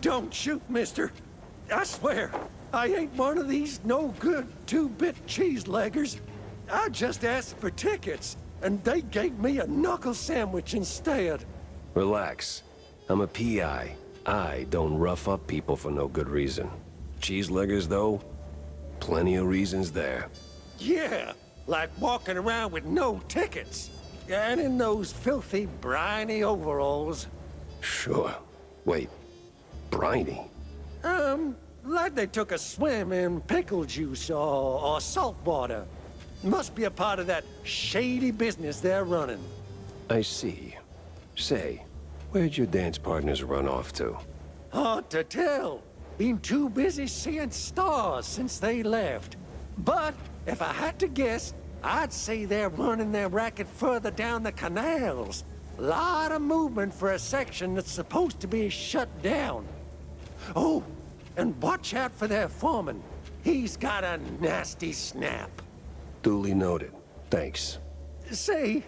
Don't shoot, mister. I swear, I ain't one of these no-good two-bit cheese-leggers. I just asked for tickets, and they gave me a knuckle sandwich instead. Relax. I'm a PI. I don't rough up people for no good reason. Cheese-leggers, though? Plenty of reasons there. Yeah, like walking around with no tickets. And in those filthy, briny overalls. Sure. Wait. Briny? Like they took a swim in pickle juice or salt water. Must be a part of that shady business they're running. I see. Say, where'd your dance partners run off to? Hard to tell. Been too busy seeing stars since they left. But if I had to guess, I'd say they're running their racket further down the canals. Lot of movement for a section that's supposed to be shut down. Oh, and watch out for their foreman. He's got a nasty snap. Duly noted. Thanks. Say,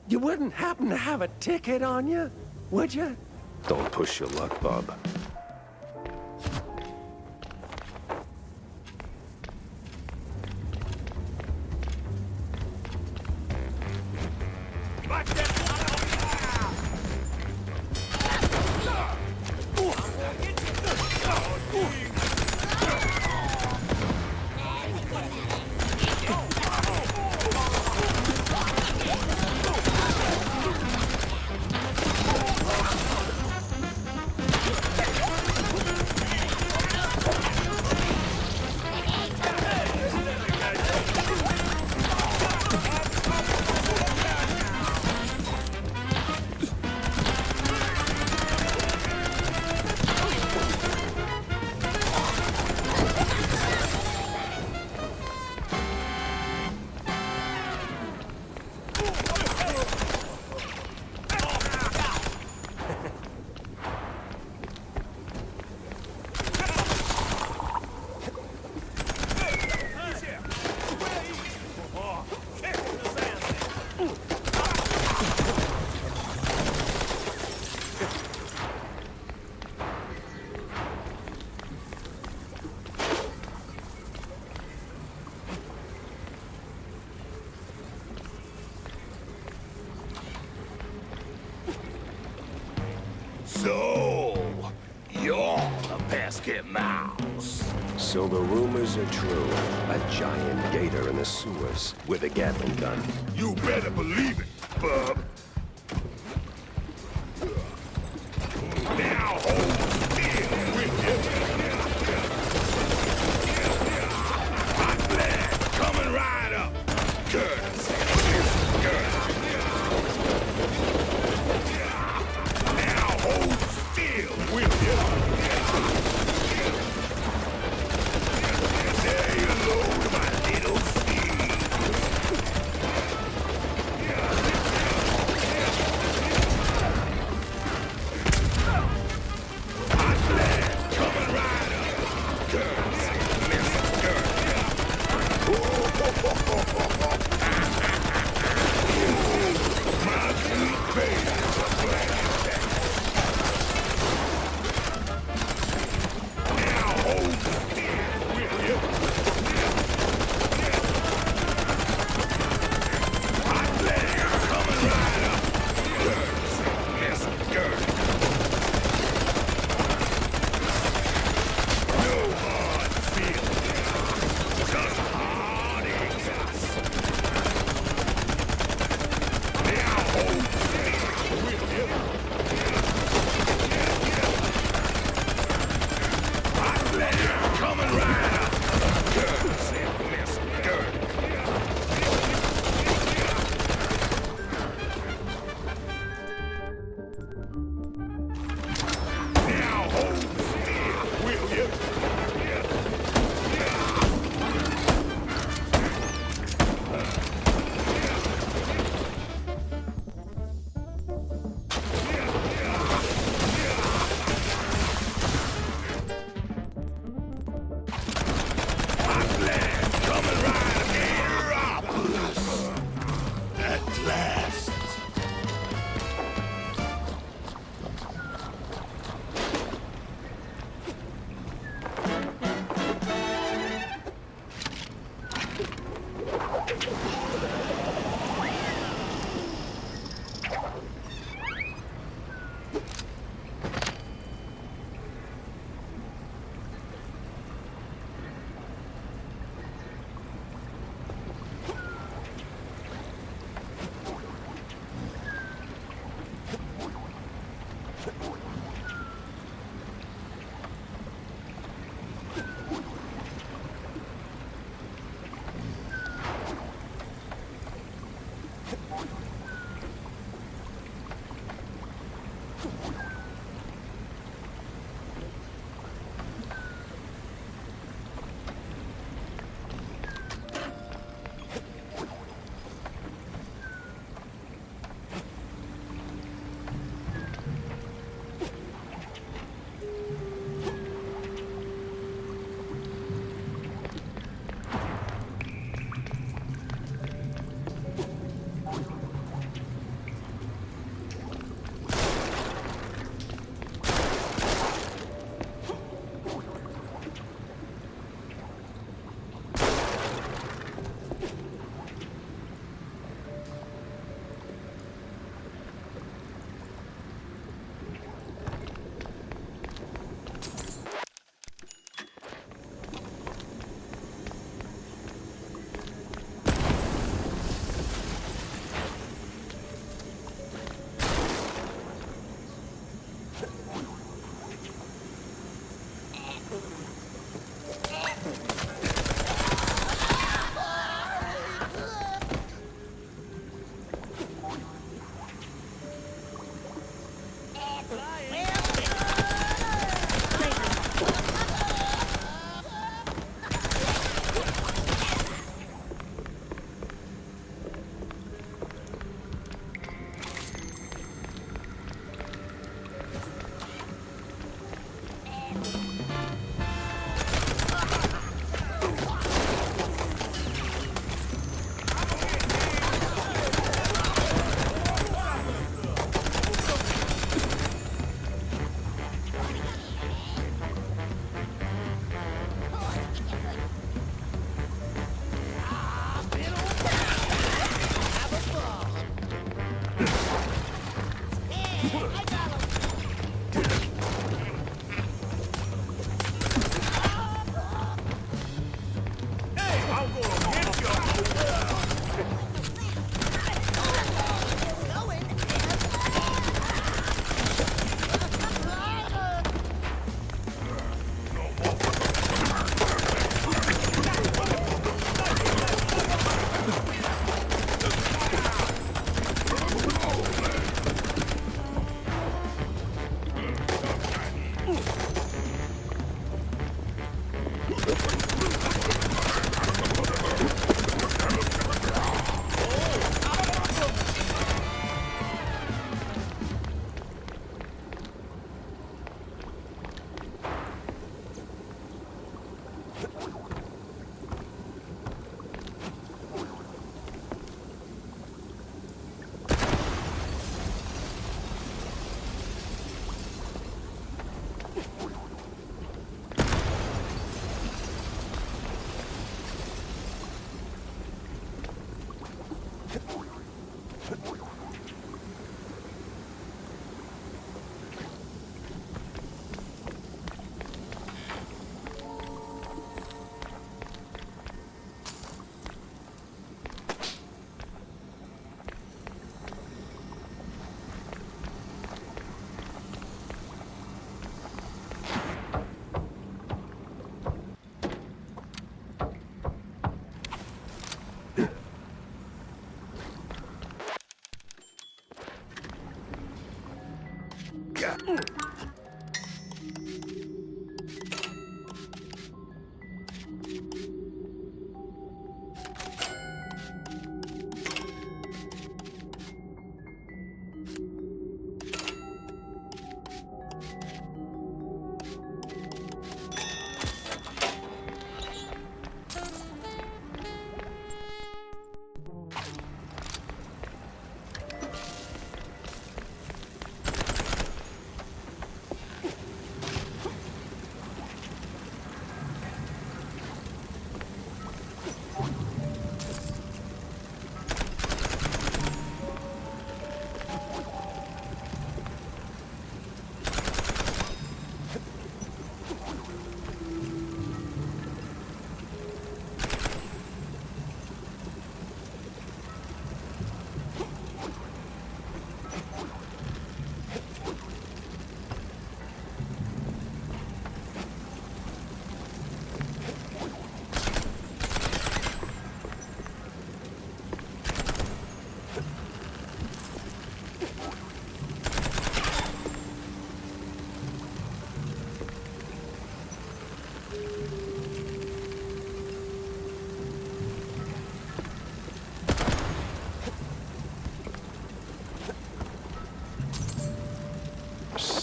you wouldn't happen to have a ticket on you, would you? Don't push your luck, bub. So, you're the pesky mouse. So the rumors are true. A giant gator in the sewers with a Gatling gun. You better believe it, bub. Now hold still with you. Hot blood coming right up. Courtesy. Now hold still with you. Say hello to my little Steve. Hot blood coming right up. Courtesy, Mr. My sweet baby.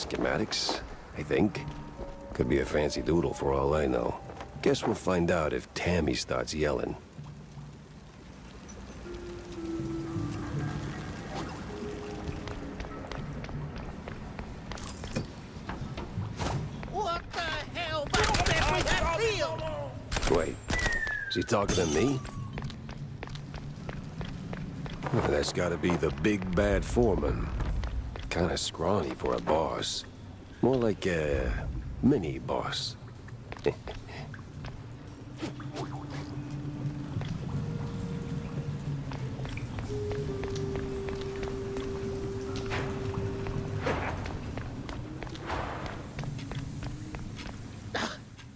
schematics, I think. Could be a fancy doodle for all I know. Guess we'll find out if Tammy starts yelling. What the hell? Don't mess with that field! Wait, is he talking to me? Well, that's gotta be the big bad foreman. Kinda scrawny for a boss. More like a mini-boss.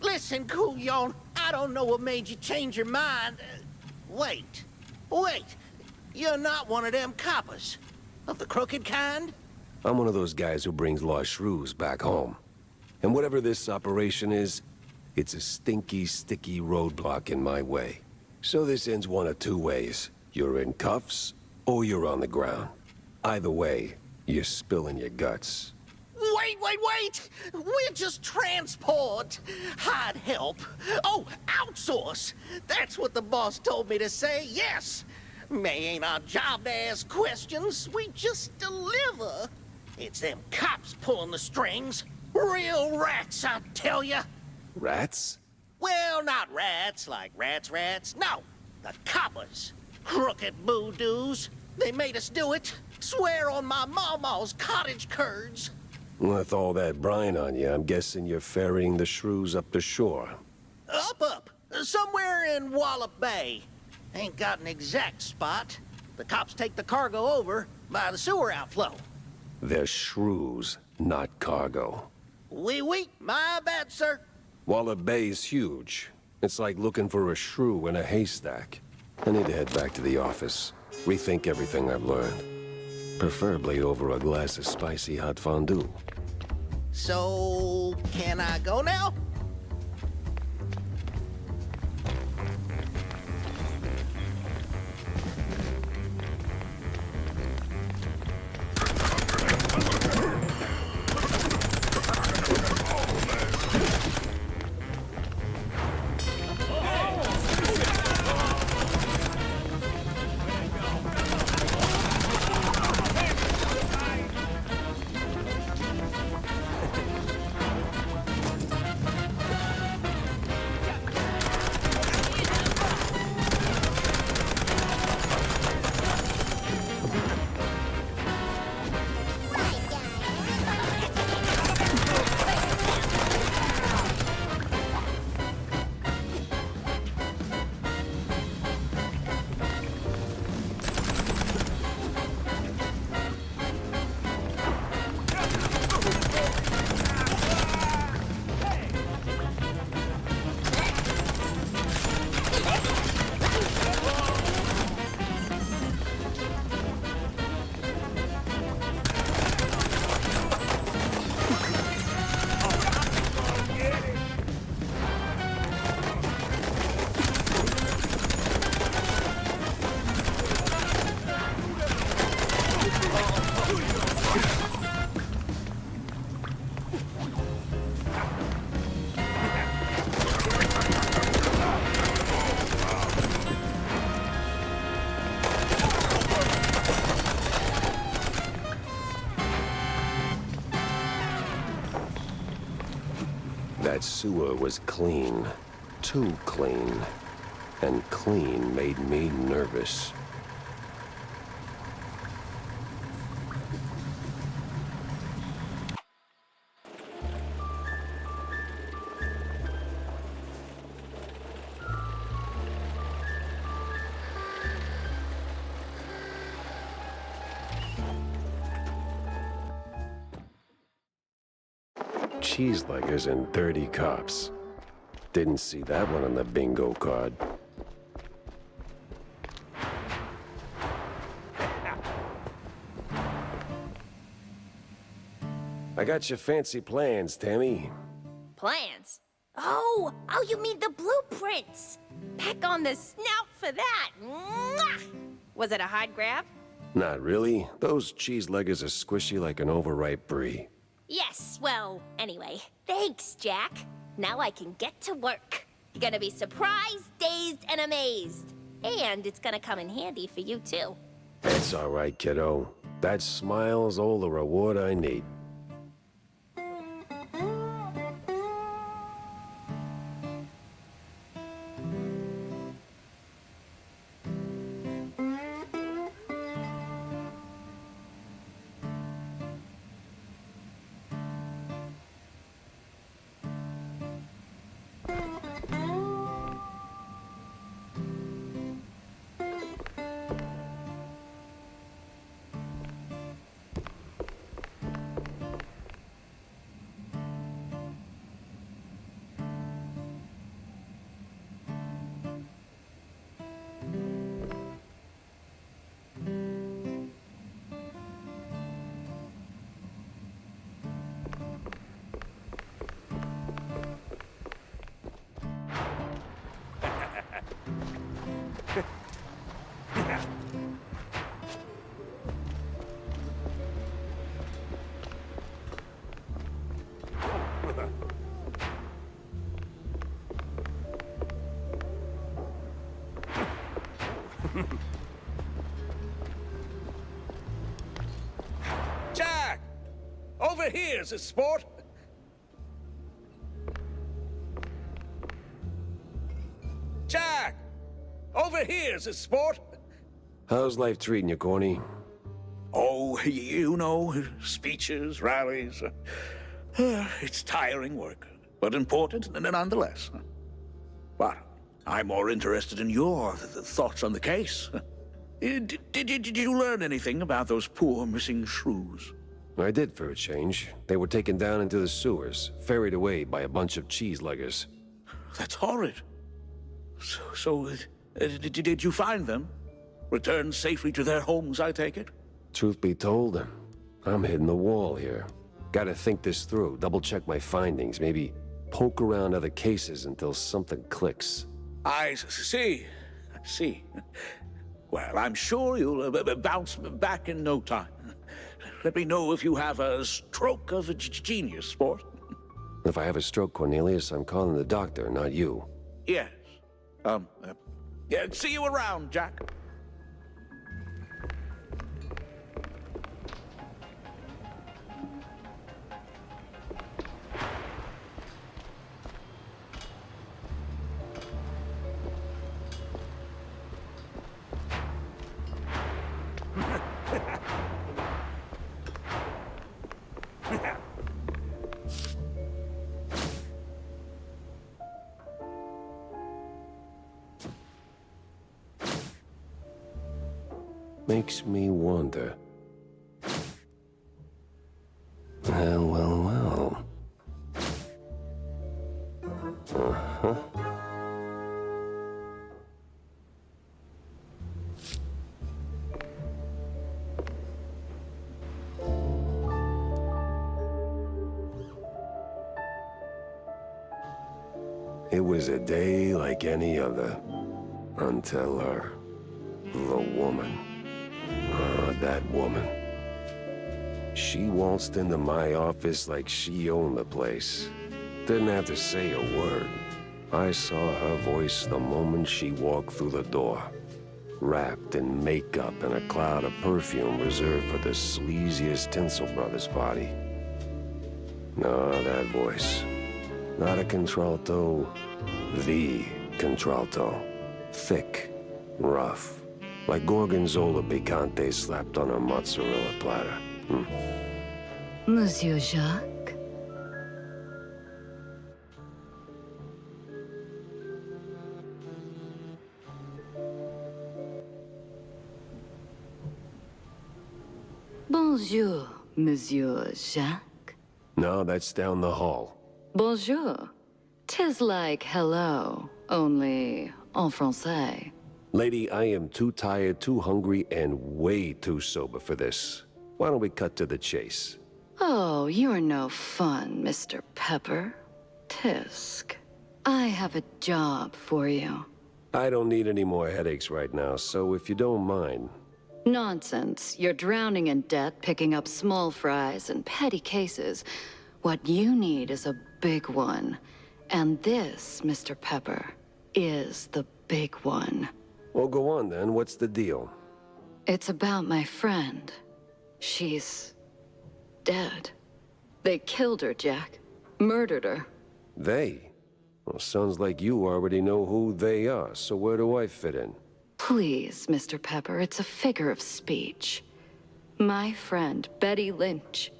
Listen, Couillon, I don't know what made you change your mind. Wait. You're not one of them coppers. Of the crooked kind? I'm one of those guys who brings lost shrews back home. And whatever this operation is, it's a stinky, sticky roadblock in my way. So this ends one of two ways. You're in cuffs, or you're on the ground. Either way, you're spilling your guts. Wait! We're just transport. Hide help. Oh, outsource. That's what the boss told me to say, yes. May ain't our job to ask questions. We just deliver. It's them cops pulling the strings. Real rats, I tell ya. Rats? Well, not rats like rats. No, the coppers. Crooked boodoos. They made us do it. Swear on my mama's cottage curds. With all that brine on you, I'm guessing you're ferrying the shrews up the shore. Up. Somewhere in Wallop Bay. Ain't got an exact spot. The cops take the cargo over by the sewer outflow. They're shrews, not cargo. Oui, my bad, sir. Wallop Bay's huge. It's like looking for a shrew in a haystack. I need to head back to the office. Rethink everything I've learned. Preferably over a glass of spicy hot fondue. So, can I go now? That sewer was clean. Too clean. And clean made me nervous. Cheeseleggers and dirty cops. Didn't see that one on the bingo card. I got your fancy plans, Tammy. Plans? Oh, you mean the blueprints. Pack on the snout for that. Mwah! Was it a hide grab? Not really. Those cheeseleggers are squishy like an overripe brie. Yes, well, anyway. Thanks, Jack. Now I can get to work. You're gonna be surprised, dazed, and amazed. And it's gonna come in handy for you, too. It's all right, kiddo. That smile's all the reward I need. Jack! Over here's a sport. Jack! Over here's a sport. How's life treating you, Corny? Oh, you know, speeches, rallies. It's tiring work, but important nonetheless. But I'm more interested in your thoughts on the case. Did you learn anything about those poor missing shrews? I did for a change. They were taken down into the sewers, ferried away by a bunch of cheese-leggers. That's horrid. So, did you find them? Returned safely to their homes, I take it? Truth be told, I'm hitting the wall here. Gotta think this through, double-check my findings, maybe poke around other cases until something clicks. I see. Well, I'm sure you'll bounce back in no time. Let me know if you have a stroke of genius, sport. If I have a stroke, Cornelius, I'm calling the doctor, not you. Yes. Yeah, see you around, Jack. Makes me wonder. Well. Uh-huh. It was a day like any other, until the woman. That woman. She waltzed into my office like she owned the place. Didn't have to say a word. I saw her voice the moment she walked through the door. Wrapped in makeup and a cloud of perfume reserved for the sleaziest Tinsel Brothers party. No, that voice. Not a contralto, the contralto. Thick, rough. Like Gorgonzola picante slapped on a mozzarella platter. Monsieur Jacques? Bonjour, Monsieur Jacques. No, that's down the hall. Bonjour. 'Tis like hello, only en français. Lady, I am too tired, too hungry, and way too sober for this. Why don't we cut to the chase? Oh, you're no fun, Mr. Pepper. Tisk. I have a job for you. I don't need any more headaches right now, so if you don't mind, Nonsense. You're drowning in debt, picking up small fries and petty cases. What you need is a big one. And this, Mr. Pepper, is the big one. Well, go on then. What's the deal? It's about my friend. She's dead. They killed her, Jack. Murdered her. They? Well, sounds like you already know who they are, so where do I fit in? Please, Mr. Pepper, it's a figure of speech. My friend, Betty Lynch.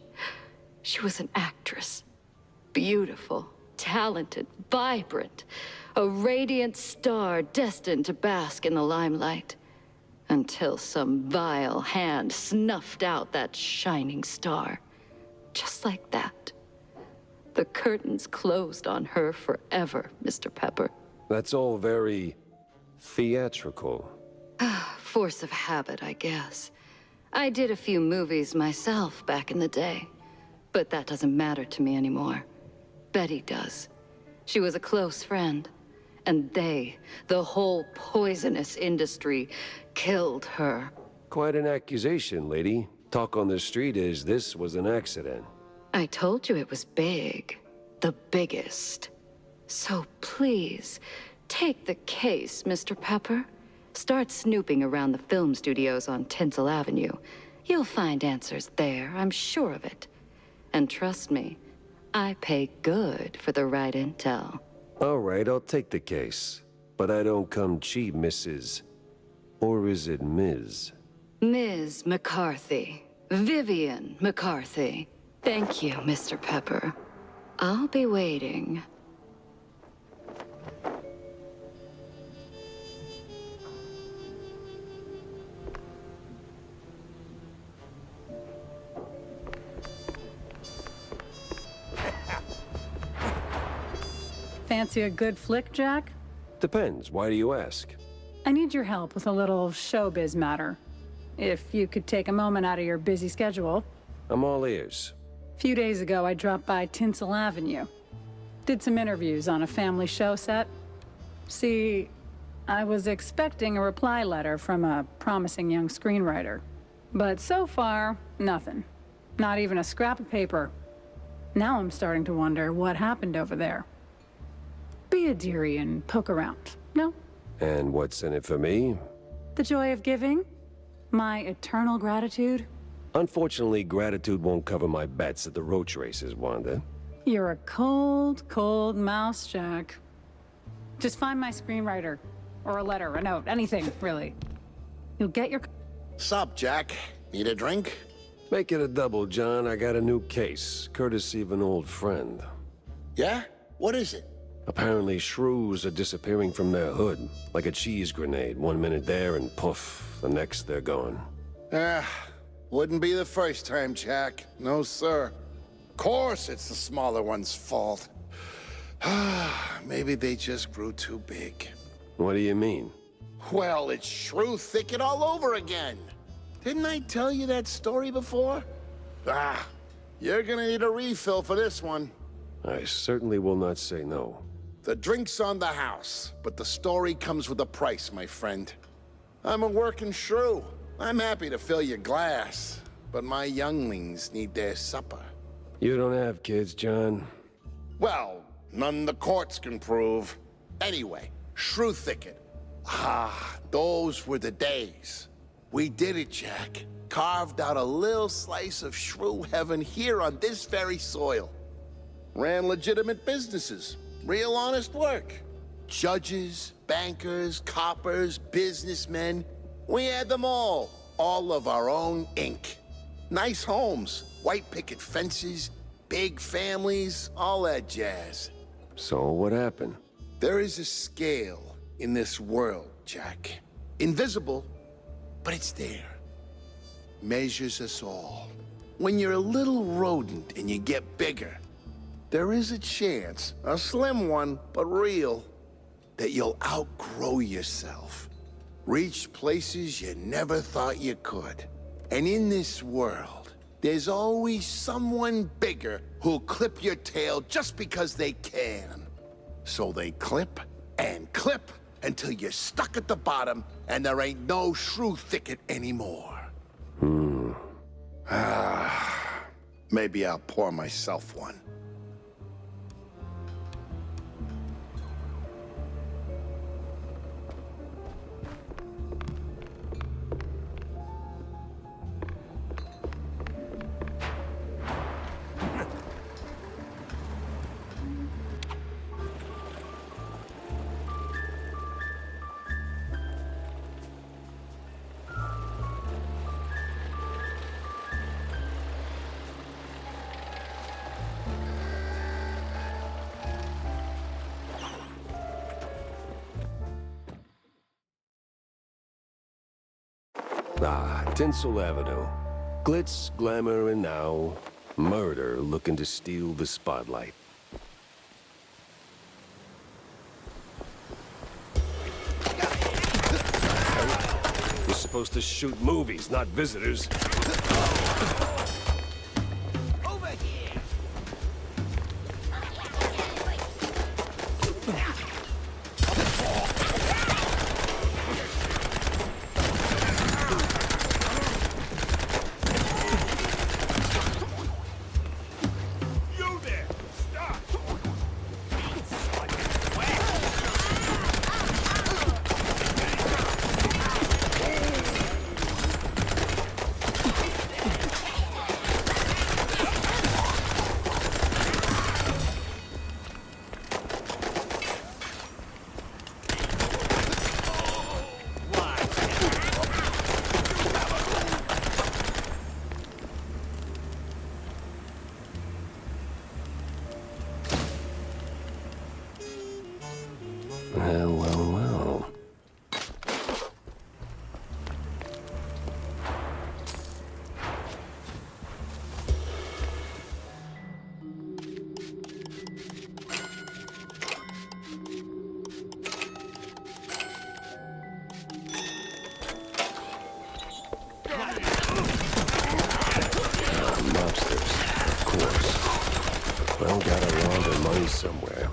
She was an actress. Beautiful, talented, vibrant. A radiant star destined to bask in the limelight. Until some vile hand snuffed out that shining star. Just like that. The curtains closed on her forever, Mr. Pepper. That's all very theatrical. Force of habit, I guess. I did a few movies myself back in the day. But that doesn't matter to me anymore. Betty does. She was a close friend. And they, the whole poisonous industry, killed her. Quite an accusation, lady. Talk on the street is this was an accident. I told you it was big. The biggest. So please, take the case, Mr. Pepper. Start snooping around the film studios on Tinsel Avenue. You'll find answers there, I'm sure of it. And trust me, I pay good for the right intel. All right, I'll take the case. But I don't come cheap, Mrs. Or is it Ms.? Ms. McCarthy. Vivian McCarthy. Thank you, Mr. Pepper. I'll be waiting. Fancy a good flick, Jack? Depends. Why do you ask? I need your help with a little showbiz matter. If you could take a moment out of your busy schedule. I'm all ears. A few days ago, I dropped by Tinsel Avenue. Did some interviews on a family show set. See, I was expecting a reply letter from a promising young screenwriter. But so far, nothing. Not even a scrap of paper. Now I'm starting to wonder what happened over there. Be a dearie and poke around, no? And what's in it for me? The joy of giving? My eternal gratitude? Unfortunately, gratitude won't cover my bets at the roach races, Wanda. You're a cold, cold mouse, Jack. Just find my screenwriter. Or a letter, a note, anything, really. You'll get your... Sup, Jack? Need a drink? Make it a double, John. I got a new case, courtesy of an old friend. Yeah? What is it? Apparently, shrews are disappearing from their hood, like a cheese grenade. 1 minute there and poof, the next they're gone. Wouldn't be the first time, Jack. No, sir. Of course it's the smaller one's fault. Maybe they just grew too big. What do you mean? Well, it's shrew thicket all over again. Didn't I tell you that story before? You're gonna need a refill for this one. I certainly will not say no. The drink's on the house, but the story comes with a price, my friend. I'm a working shrew. I'm happy to fill your glass, but my younglings need their supper. You don't have kids, John. Well, none the courts can prove. Anyway, shrew thicket. Those were the days. We did it, Jack. Carved out a little slice of shrew heaven here on this very soil. Ran legitimate businesses. Real honest work. Judges, bankers, coppers, businessmen. We had them all. All of our own ink. Nice homes, white picket fences, big families, all that jazz. So what happened? There is a scale in this world, Jack. Invisible, but it's there. Measures us all. When you're a little rodent and you get bigger, there is a chance, a slim one, but real, that you'll outgrow yourself. Reach places you never thought you could. And in this world, there's always someone bigger who'll clip your tail just because they can. So they clip and clip until you're stuck at the bottom and there ain't no shrew thicket anymore. Maybe I'll pour myself one. Ah, Tinsel Avenue. Glitz, glamour, and now murder looking to steal the spotlight. We're supposed to shoot movies, not visitors. Over here! You there! Stop! Well, well, well. Mobsters, of course. Well, gotta launder money somewhere.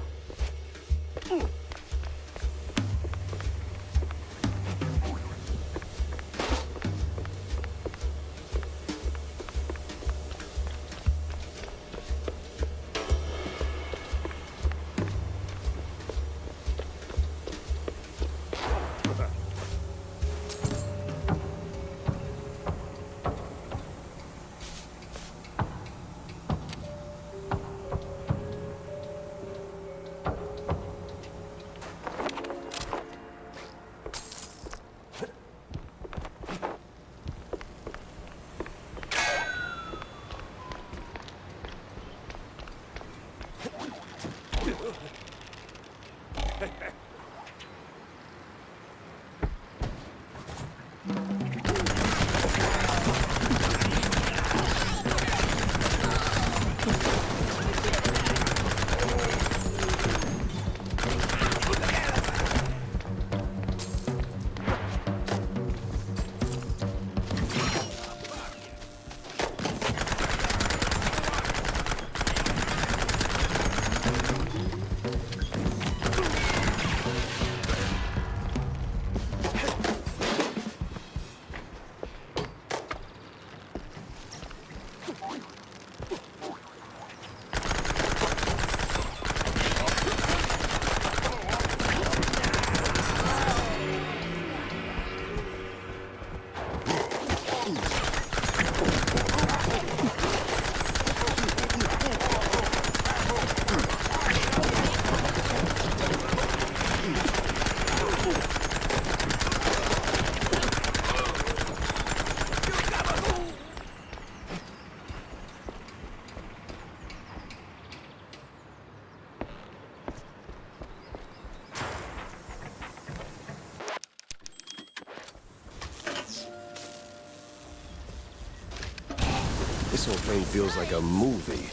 This whole thing feels like a movie.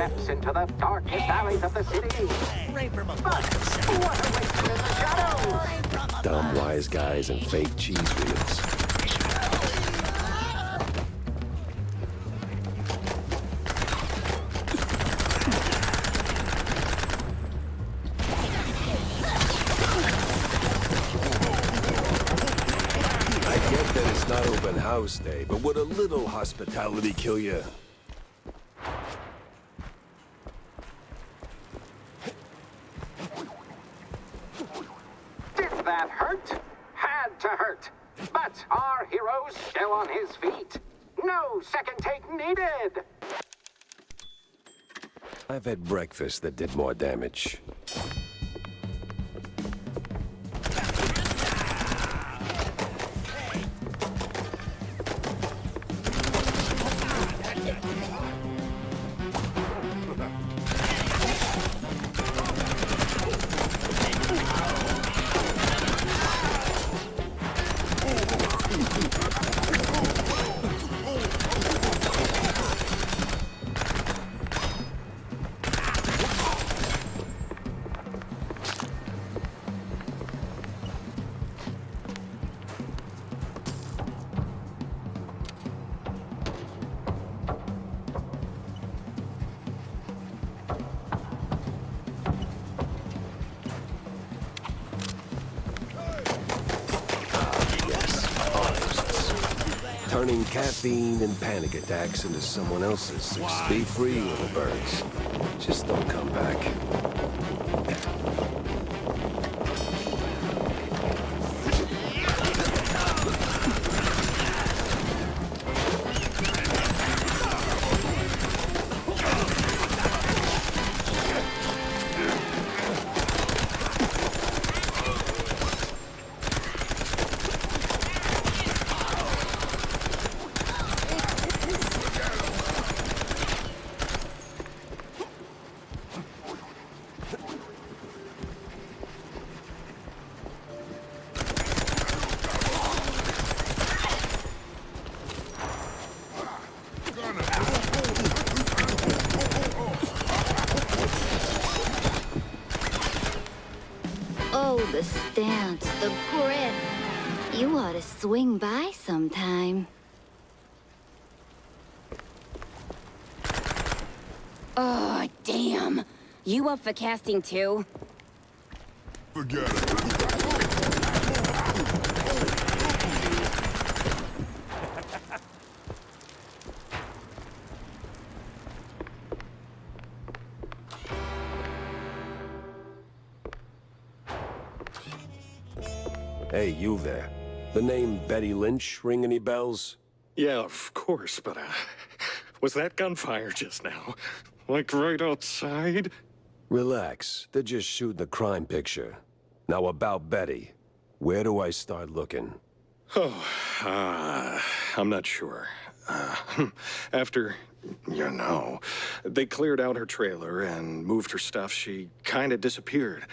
steps into the darkest alleys of the city. But what awaits him in the shadows? Dumb wise guys and fake cheese wheels. I get that it's not open house day, but would a little hospitality kill you? Did that hurt? Had to hurt. But our hero's still on his feet. No second take needed. I've had breakfast that did more damage. Turning caffeine and panic attacks into someone else's. Be free, little birds. Just don't come back. Oh, the stance, the grit. You ought to swing by sometime. Oh, damn. You up for casting too? Forget it. Hey, you there. The name Betty Lynch ring any bells? Yeah, of course, but, was that gunfire just now? Like right outside? Relax. They're just shooting a crime picture. Now about Betty. Where do I start looking? Oh, I'm not sure. After, they cleared out her trailer and moved her stuff, she kind of disappeared.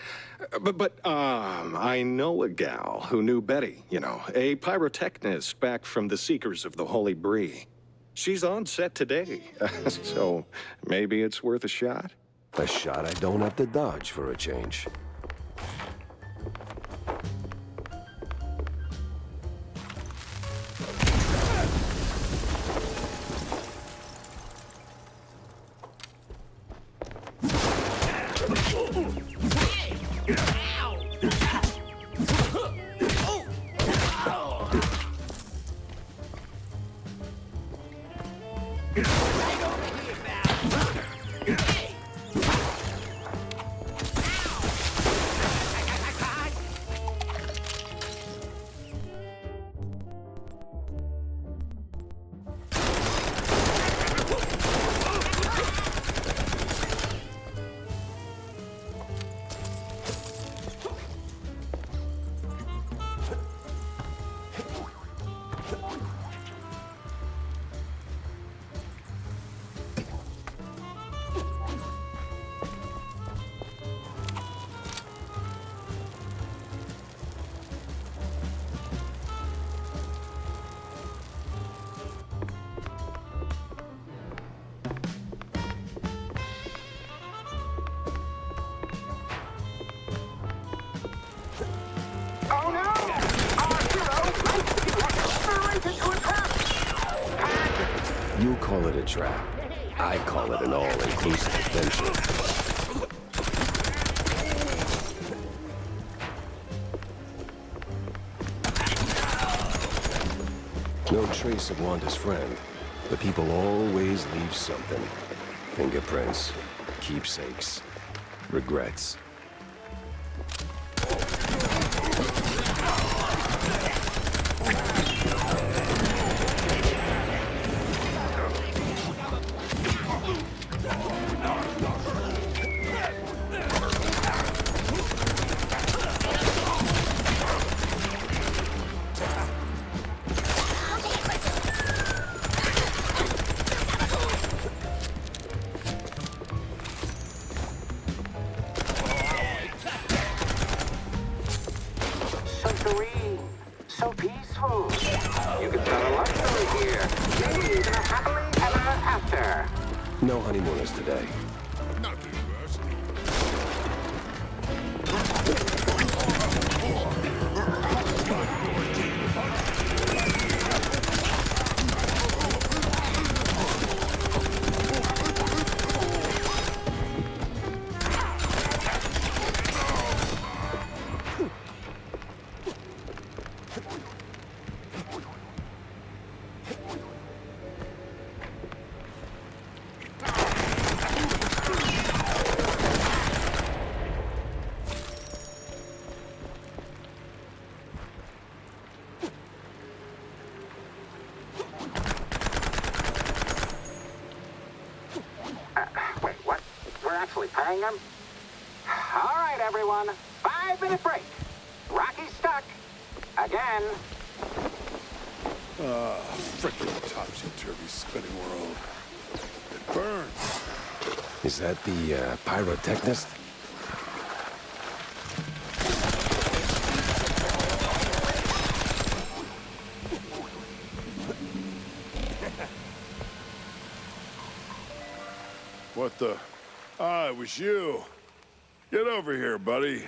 But I know a gal who knew Betty, a pyrotechnist back from the Seekers of the Holy Bree. She's on set today, so maybe it's worth a shot? A shot I don't have to dodge for a change. call it a trap. I call it an all-inclusive adventure. No trace of Wanda's friend, but people always leave something. Fingerprints, keepsakes, regrets. So serene, so peaceful. You could tell a love story here. Maybe even a happily ever after. No honeymooners today. Nothing first. Wait, what? We're actually paying him? All right, everyone. 5-minute break. Rocky's stuck. Again. Frickin' topsy-turvy spinning world. It burns. Is that the pyrotechnist? What the? Ah, it was you. Get over here, buddy.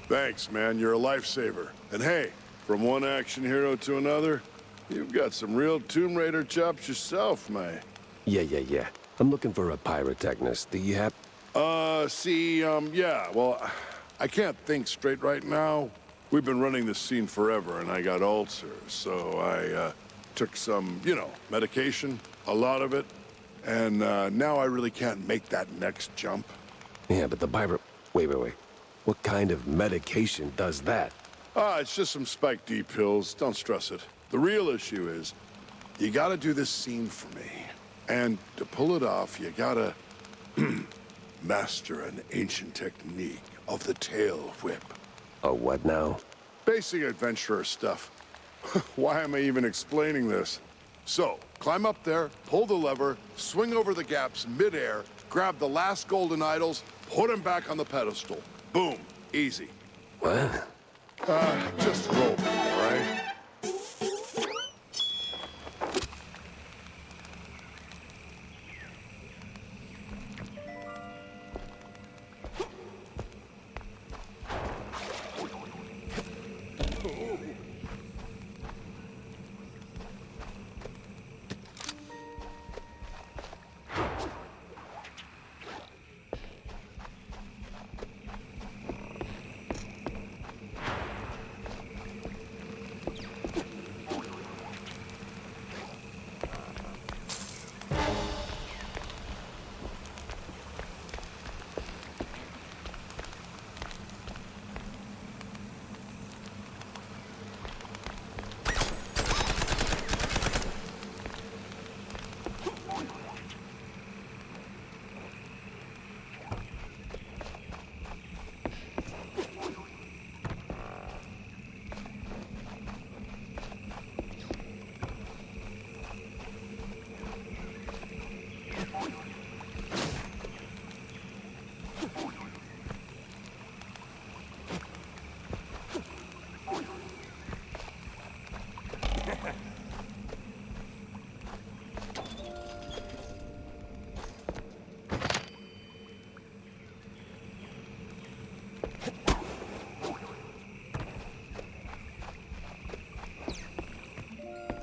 Thanks, man. You're a lifesaver. And hey, from one action hero to another, you've got some real Tomb Raider chops yourself, man. Yeah. I'm looking for a pyrotechnist. Do you have... Yeah, well, I can't think straight right now. We've been running this scene forever, and I got ulcers, so I, took some, medication, a lot of it, and, now I really can't make that next jump. Yeah, but the pyro... Wait. What kind of medication does that? It's just some Spike D pills. Don't stress it. The real issue is, you gotta do this scene for me. And to pull it off, you gotta master an ancient technique of the tail whip. A what now? Basic adventurer stuff. Why am I even explaining this? So, climb up there, pull the lever, swing over the gaps midair, grab the last golden idols, put them back on the pedestal. Boom. Easy. What? Just roll, all right?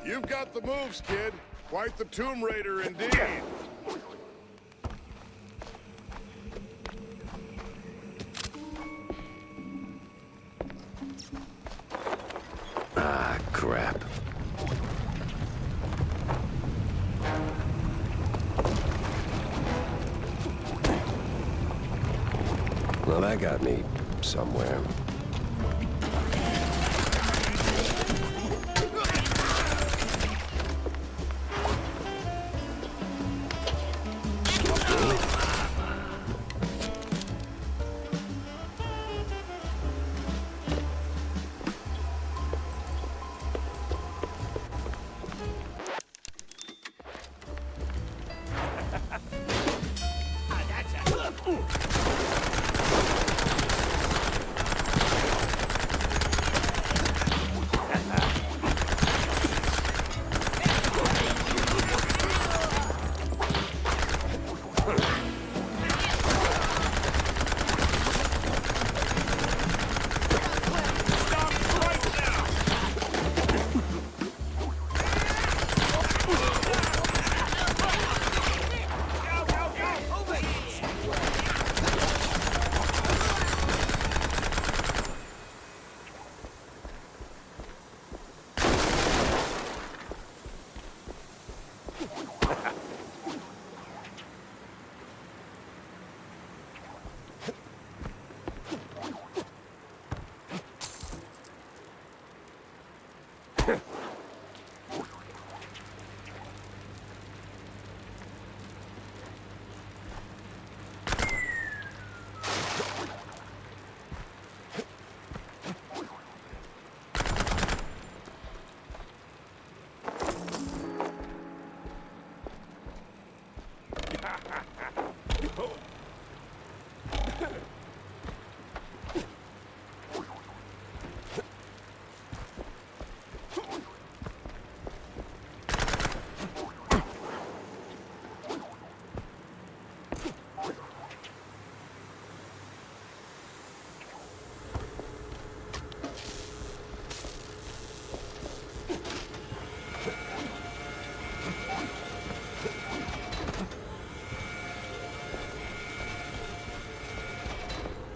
You've got the moves, kid. Quite the Tomb Raider indeed. Ah, crap. Well, that got me somewhere.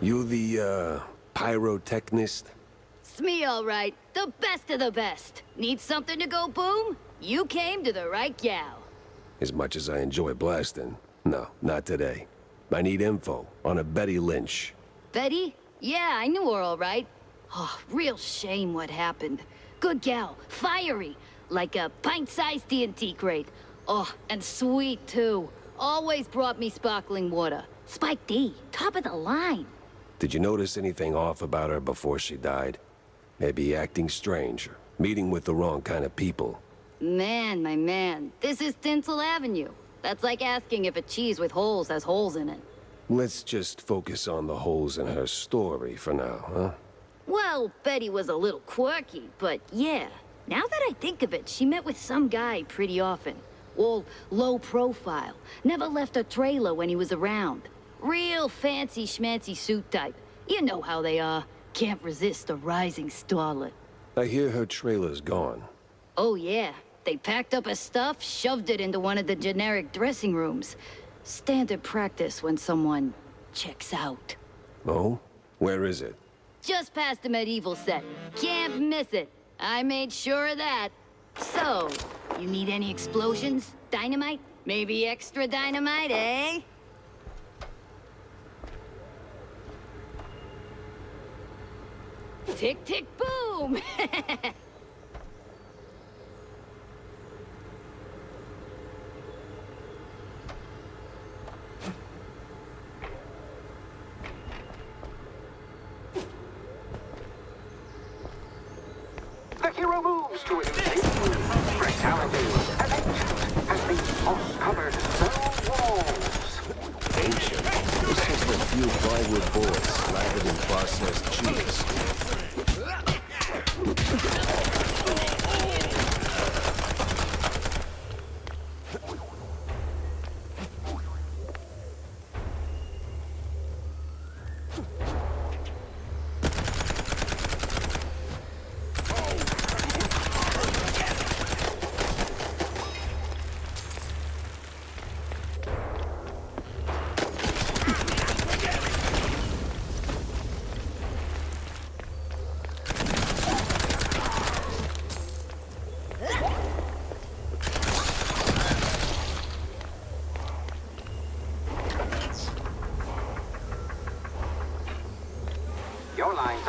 You the, pyrotechnist? It's me, all right. The best of the best. Need something to go boom? You came to the right gal. As much as I enjoy blasting, no, not today. I need info on a Betty Lynch. Betty? Yeah, I knew her all right. Oh, real shame what happened. Good gal, fiery, like a pint-sized TNT crate. Oh, and sweet, too. Always brought me sparkling water. Spike D, top of the line. Did you notice anything off about her before she died? Maybe acting strange, or meeting with the wrong kind of people. Man, my man, this is Tinsel Avenue. That's like asking if a cheese with holes has holes in it. Let's just focus on the holes in her story for now, huh? Well, Betty was a little quirky, but yeah. Now that I think of it, she met with some guy pretty often. All low profile. Never left a trailer when he was around. Real fancy schmancy suit type. You know how they are. Can't resist a rising starlet. I hear her trailer's gone. Oh yeah. They packed up her stuff, shoved it into one of the generic dressing rooms. Standard practice when someone checks out. Oh? Where is it? Just past the medieval set. Can't miss it. I made sure of that. So, you need any explosions? Dynamite? Maybe extra dynamite, eh? Tick, tick, boom! The hero moves to escape. Brutality and ancient as these moss-covered stone walls. Ancient? This is a few plywood boards slathered in processed cheese.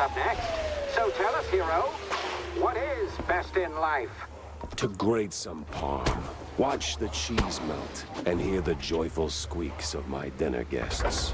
up next. So tell us, hero, what is best in life? To grate some parm, watch the cheese melt, and hear the joyful squeaks of my dinner guests.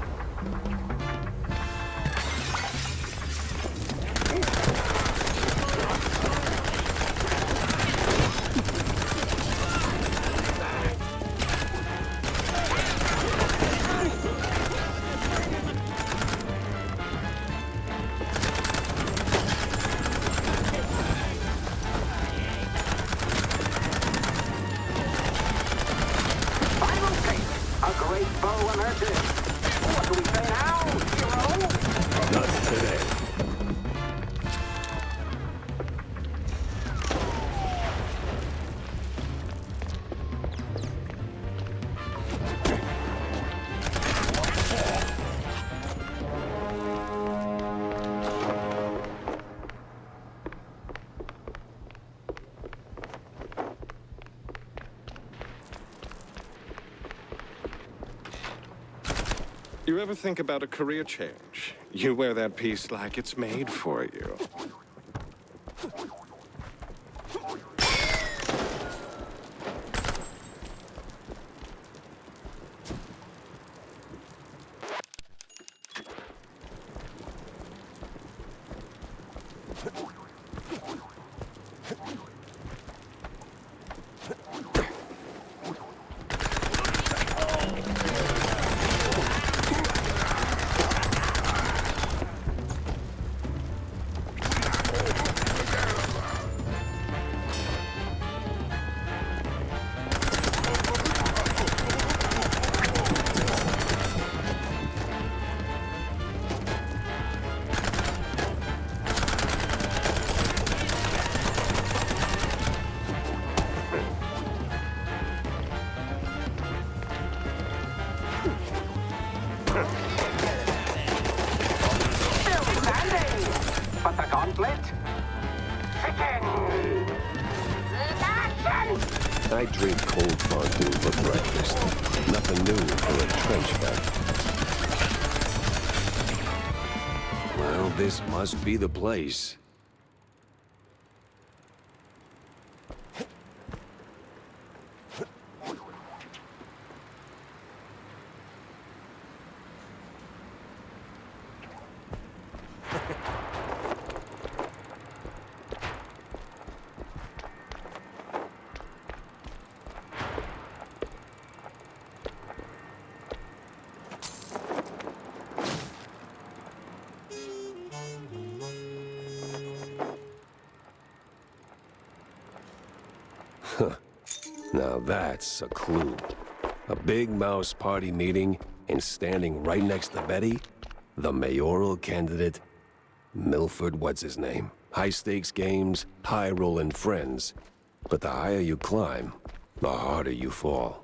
Final take. A great bow emerges. What do we say now, hero? Not today. You ever think about a career change? You wear that piece like it's made for you. Still standing. But the gauntlet? Chicken! Action! I drink cold fondue for breakfast. Nothing new for a trench coat. Well, this must be the place. Now that's a clue. A big mouse party meeting, and standing right next to Betty, the mayoral candidate, Milford what's his name. High stakes games, high rolling friends. But the higher you climb, the harder you fall.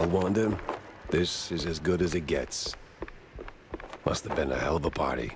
Well, Wanda, this is as good as it gets. Must have been a hell of a party.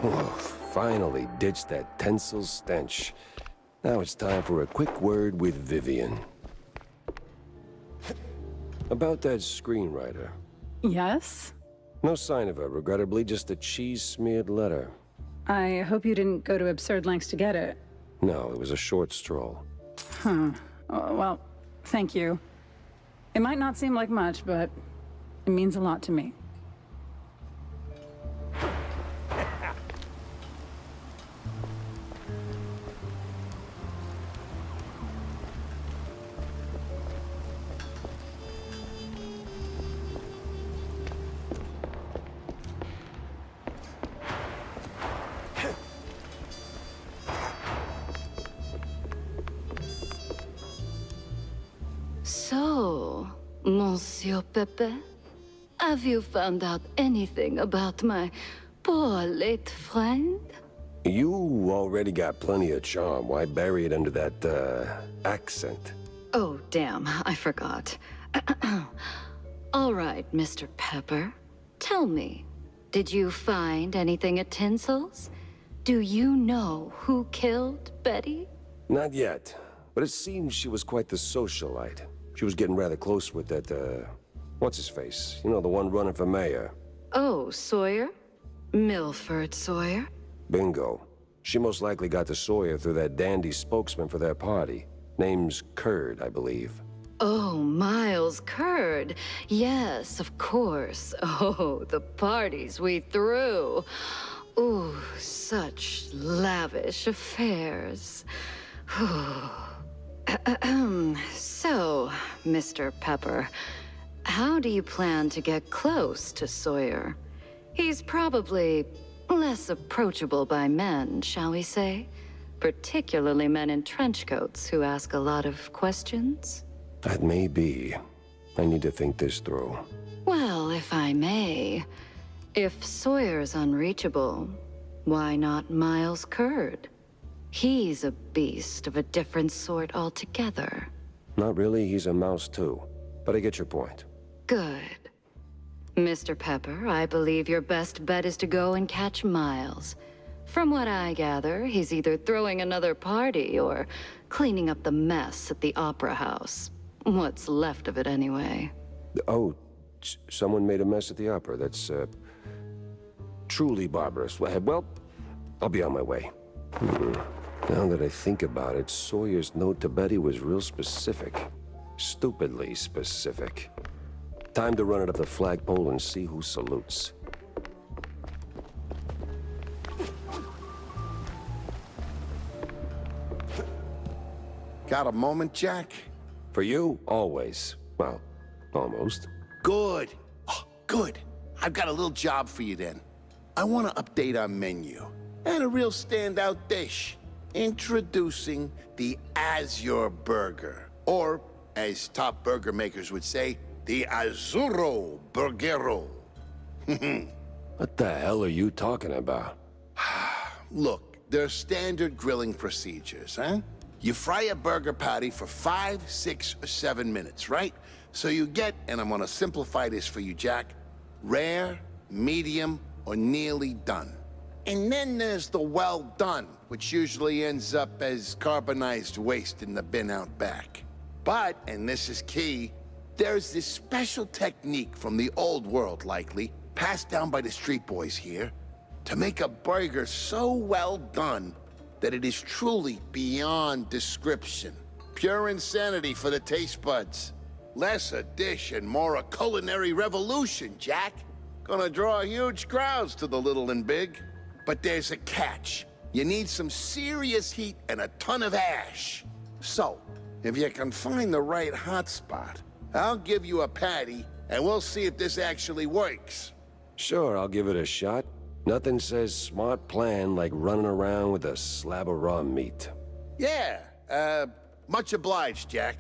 Oh, finally ditched that tinsel stench. Now it's time for a quick word with Vivian. About that screenwriter. Yes? No sign of her, regrettably, just a cheese-smeared letter. I hope you didn't go to absurd lengths to get it. No, it was a short stroll. Huh. Oh, well, thank you. It might not seem like much, but it means a lot to me. So, Monsieur Pepe, have you found out anything about my poor late friend? You already got plenty of charm. Why bury it under that, accent? Oh, damn, I forgot. All right, Mr. Pepper. Tell me, did you find anything at Tinsel's? Do you know who killed Betty? Not yet, but it seems she was quite the socialite. She was getting rather close with that, what's-his-face? You know, the one running for mayor. Oh, Sawyer? Milford Sawyer? Bingo. She most likely got to Sawyer through that dandy spokesman for their party. Name's Curd, I believe. Oh, Miles Curd. Yes, of course. Oh, the parties we threw. Ooh, such lavish affairs. So, Mr. Pepper, how do you plan to get close to Sawyer? He's probably less approachable by men, shall we say? Particularly men in trench coats who ask a lot of questions. That may be. I need to think this through. Well, if I may, if Sawyer's unreachable, why not Miles Curd? He's a beast of a different sort altogether. Not really, he's a mouse too. But I get your point. Good. Mr. Pepper, I believe your best bet is to go and catch Miles. From what I gather, he's either throwing another party or cleaning up the mess at the Opera House. What's left of it, anyway. Oh, someone made a mess at the opera. That's, truly barbarous. Well, I'll be on my way. Now that I think about it, Sawyer's note to Betty was real specific. Stupidly specific. Time to run it up the flagpole and see who salutes. Got a moment, Jack? For you, always. Well, almost. Good. Oh, good. I've got a little job for you then. I want to update our menu. And a real standout dish. Introducing the Azure Burger. Or, as top burger makers would say, the Azzurro Burgero. What the hell are you talking about? Look, there are standard grilling procedures, huh? You fry a burger patty for 5, 6, or 7 minutes, right? So you get, and I'm gonna simplify this for you, Jack, rare, medium, or nearly done. And then there's the well done, which usually ends up as carbonized waste in the bin out back. But, and this is key, there's this special technique from the old world, likely, passed down by the street boys here, to make a burger so well done that it is truly beyond description. Pure insanity for the taste buds. Less a dish and more a culinary revolution, Jack. Gonna draw huge crowds to the little and big. But there's a catch. You need some serious heat and a ton of ash. So, if you can find the right hotspot, I'll give you a patty, and we'll see if this actually works. Sure, I'll give it a shot. Nothing says smart plan like running around with a slab of raw meat. Yeah, much obliged, Jack.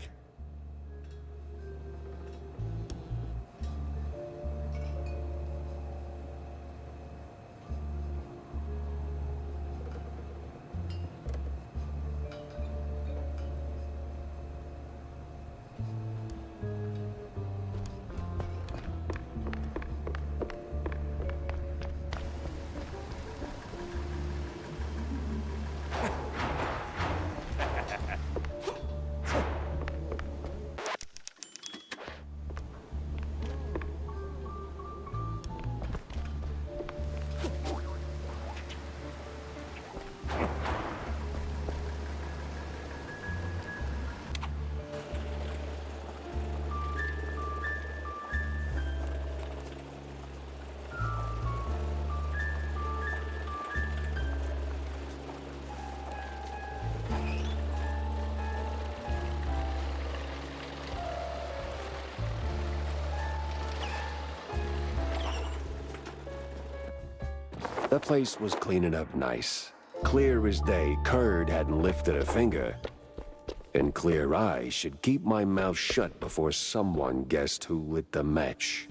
That place was cleaning up nice. Clear as day, Curd hadn't lifted a finger. And clear eyes should keep my mouth shut before someone guessed who lit the match.